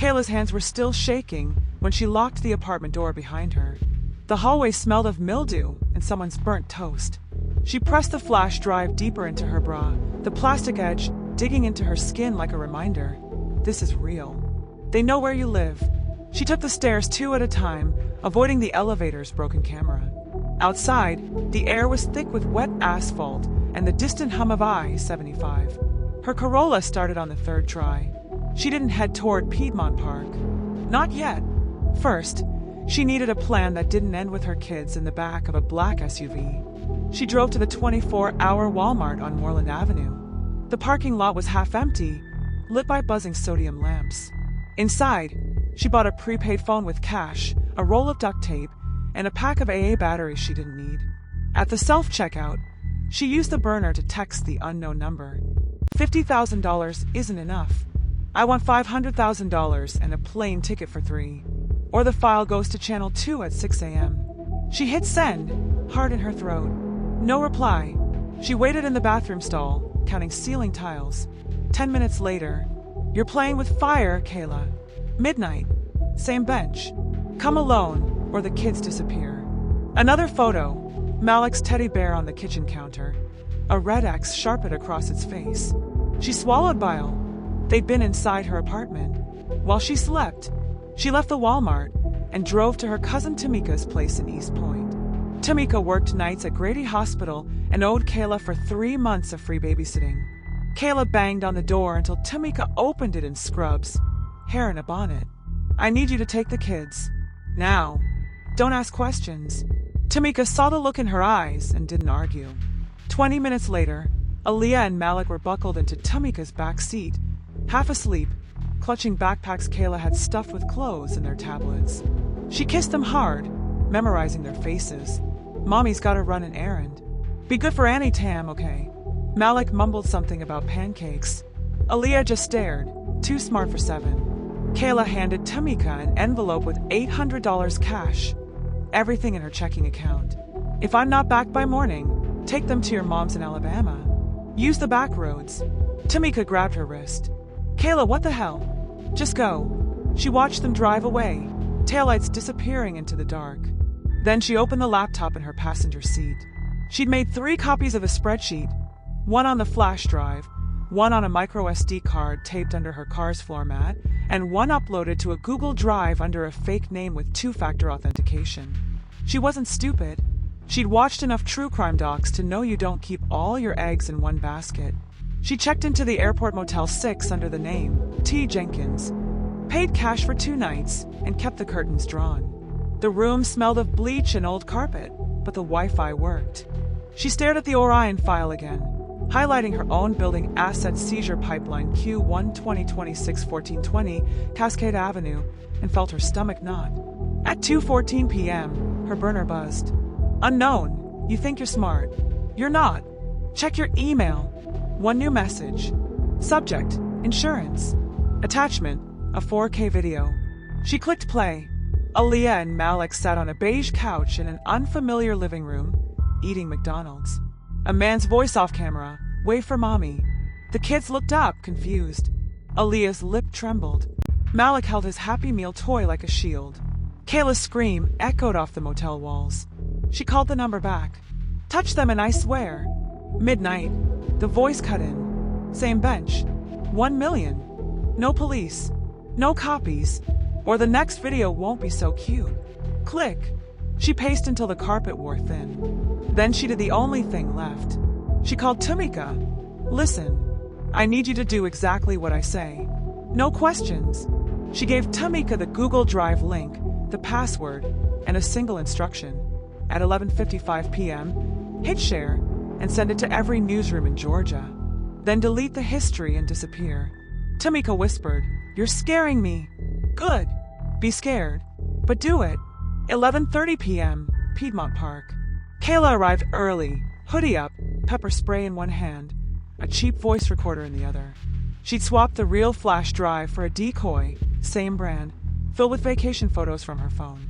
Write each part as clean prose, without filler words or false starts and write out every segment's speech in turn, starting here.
Kayla's hands were still shaking when she locked the apartment door behind her. The hallway smelled of mildew and someone's burnt toast. She pressed the flash drive deeper into her bra, the plastic edge digging into her skin like a reminder. This is real. They know where you live. She took the stairs 2 at a time, avoiding the elevator's broken camera. Outside, the air was thick with wet asphalt and the distant hum of I-75. Her Corolla started on the 3rd try. She didn't head toward Piedmont Park. Not yet. First, she needed a plan that didn't end with her kids in the back of a black SUV. She drove to the 24-hour Walmart on Moreland Avenue. The parking lot was half empty, lit by buzzing sodium lamps. Inside, she bought a prepaid phone with cash, a roll of duct tape, and a pack of AA batteries she didn't need. At the self-checkout, she used the burner to text the unknown number. $50,000 isn't enough. I want $500,000 and a plane ticket for 3. Or the file goes to Channel 2 at 6 a.m. She hit send, heart in her throat. No reply. She waited in the bathroom stall, counting ceiling tiles. 10 minutes later, "You're playing with fire, Kayla." Midnight. Same bench. "Come alone, or the kids disappear." Another photo. Malik's teddy bear on the kitchen counter. A red X sharpened across its face. She swallowed bile. They'd been inside her apartment. While she slept, she left the Walmart and drove to her cousin Tamika's place in East Point. Tamika worked nights at Grady Hospital and owed Kayla for 3 months of free babysitting. Kayla banged on the door until Tamika opened it in scrubs, hair in a bonnet. "I need you to take the kids. Now. Don't ask questions." Tamika saw the look in her eyes and didn't argue. 20 minutes later, Aaliyah and Malik were buckled into Tamika's back seat, half asleep, clutching backpacks Kayla had stuffed with clothes and their tablets. She kissed them hard, memorizing their faces. "Mommy's gotta run an errand. Be good for Annie, Tam, okay?" Malik mumbled something about pancakes. Aaliyah just stared, too smart for 7. Kayla handed Tamika an envelope with $800 cash, everything in her checking account. "If I'm not back by morning, take them to your mom's in Alabama. Use the back roads." Tamika grabbed her wrist. "Kayla, what the hell? Just go." She watched them drive away, taillights disappearing into the dark. Then she opened the laptop in her passenger seat. She'd made 3 copies of a spreadsheet, one on the flash drive, one on a micro SD card taped under her car's floor mat, and one uploaded to a Google Drive under a fake name with 2-factor authentication. She wasn't stupid. She'd watched enough true crime docs to know you don't keep all your eggs in one basket. She checked into the Airport Motel 6 under the name T. Jenkins, paid cash for 2 nights, and kept the curtains drawn. The room smelled of bleach and old carpet, but the Wi-Fi worked. She stared at the Orion File again, highlighting her own building asset-seizure pipeline Q1 2026-1420 Cascade Avenue, and felt her stomach knot. At 2:14 p.m., her burner buzzed. "Unknown, you think you're smart. You're not. Check your email." One new message. Subject, insurance. Attachment, a 4K video. She clicked play. Aaliyah and Malik sat on a beige couch in an unfamiliar living room, eating McDonald's. A man's voice off camera, "Wait for mommy." The kids looked up, confused. Aaliyah's lip trembled. Malik held his Happy Meal toy like a shield. Kayla's scream echoed off the motel walls. She called the number back. "Touch them and I swear." Midnight. The voice cut in. "Same bench. 1 million. No police. No copies. Or the next video won't be so cute. Click." She paced until the carpet wore thin. Then she did the only thing left. She called Tamika. "Listen, I need you to do exactly what I say. No questions." She gave Tamika the Google Drive link, the password, and a single instruction. At 11:55 p.m., hit share and send it to every newsroom in Georgia. Then delete the history and disappear. Tamika whispered, "You're scaring me." "Good. Be scared. But do it." 11:30 p.m., Piedmont Park. Kayla arrived early, hoodie up, pepper spray in one hand, a cheap voice recorder in the other. She'd swapped the real flash drive for a decoy, same brand, filled with vacation photos from her phone.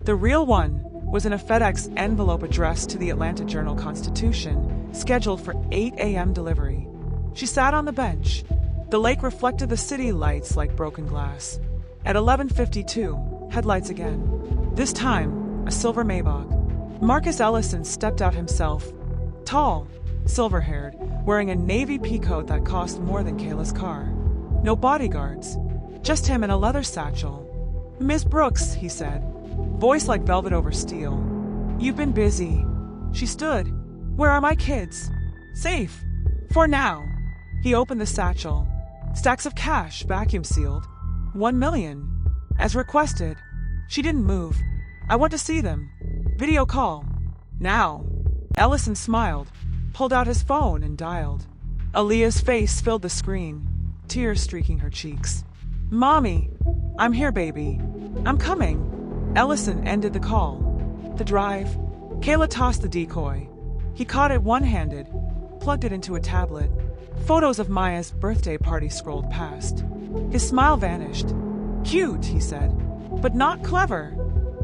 The real one was in a FedEx envelope addressed to the Atlanta Journal-Constitution, scheduled for 8 a.m. delivery. She sat on the bench. The lake reflected the city lights like broken glass. At 11:52, headlights again. This time, a silver Maybach. Marcus Ellison stepped out himself. Tall, silver-haired, wearing a navy peacoat that cost more than Kayla's car. No bodyguards, just him in a leather satchel. "Miss Brooks," he said, voice like velvet over steel. "You've been busy." She stood. "Where are my kids?" "Safe. For now." He opened the satchel. Stacks of cash, vacuum sealed. 1 million. As requested. She didn't move. "I want to see them. Video call. Now." Ellison smiled, pulled out his phone and dialed. Aaliyah's face filled the screen, tears streaking her cheeks. "Mommy, I'm here, baby. I'm coming." Ellison ended the call. The drive. Kayla tossed the decoy. He caught it one-handed, plugged it into a tablet. Photos of Maya's birthday party scrolled past. His smile vanished. "Cute," he said, "but not clever."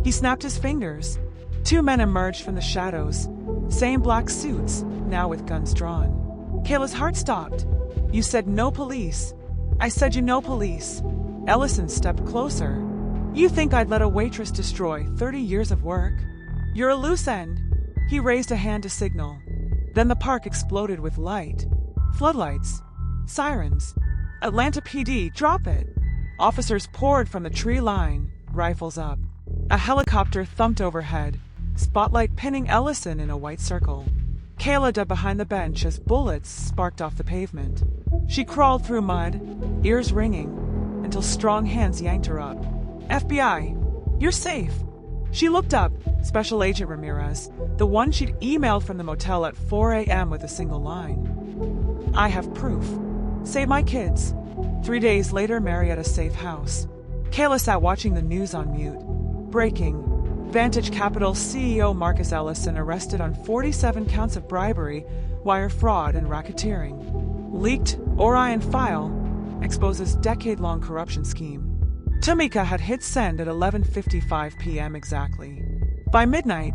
He snapped his fingers. 2 men emerged from the shadows. Same black suits, now with guns drawn. Kayla's heart stopped. "You said no police." "I said you no police." Ellison stepped closer. "You think I'd let a waitress destroy 30 years of work? You're a loose end." He raised a hand to signal. Then the park exploded with light. Floodlights. Sirens. "Atlanta PD, drop it." Officers poured from the tree line, rifles up. A helicopter thumped overhead, spotlight pinning Ellison in a white circle. Kayla dug behind the bench as bullets sparked off the pavement. She crawled through mud, ears ringing, until strong hands yanked her up. "FBI, you're safe." She looked up. Special Agent Ramirez, the one she'd emailed from the motel at 4 a.m. with a single line. "I have proof. Save my kids." 3 days later, Mary at a safe house. Kayla sat watching the news on mute. Breaking. Vantage Capital CEO Marcus Ellison arrested on 47 counts of bribery, wire fraud, and racketeering. Leaked Orion File exposes decade-long corruption scheme. Tamika had hit send at 11:55 p.m. exactly. By midnight,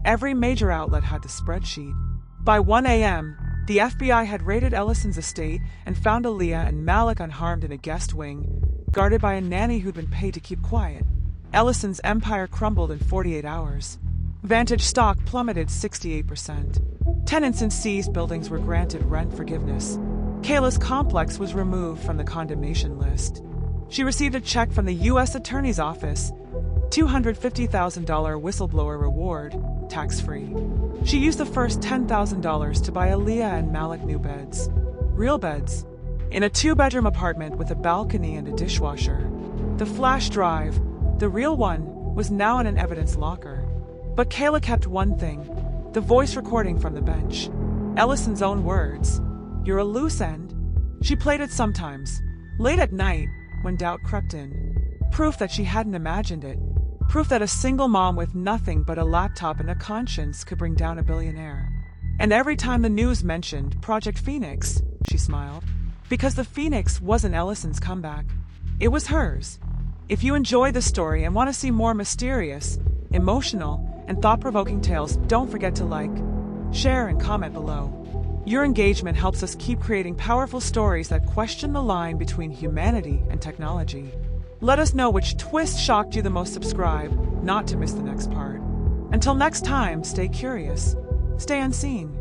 every major outlet had the spreadsheet. By 1 a.m., the FBI had raided Ellison's estate and found Aaliyah and Malik unharmed in a guest wing, guarded by a nanny who'd been paid to keep quiet. Ellison's empire crumbled in 48 hours. Vantage stock plummeted 68%. Tenants in seized buildings were granted rent forgiveness. Kayla's complex was removed from the condemnation list. She received a check from the U.S. Attorney's Office, $250,000 whistleblower reward, tax-free. She used the first $10,000 to buy Aaliyah and Malik new beds. Real beds. In a 2-bedroom apartment with a balcony and a dishwasher. The flash drive, the real one, was now in an evidence locker. But Kayla kept one thing, the voice recording from the bench. Ellison's own words. "You're a loose end." She played it sometimes, late at night, when doubt crept in. Proof that she hadn't imagined it. Proof that a single mom with nothing but a laptop and a conscience could bring down a billionaire. And every time the news mentioned Project Phoenix, she smiled. Because the Phoenix wasn't Ellison's comeback. It was hers. If you enjoy the story and want to see more mysterious, emotional, and thought-provoking tales, don't forget to like, share, and comment below. Your engagement helps us keep creating powerful stories that question the line between humanity and technology. Let us know which twist shocked you the most. Subscribe, not to miss the next part. Until next time, stay curious, stay unseen.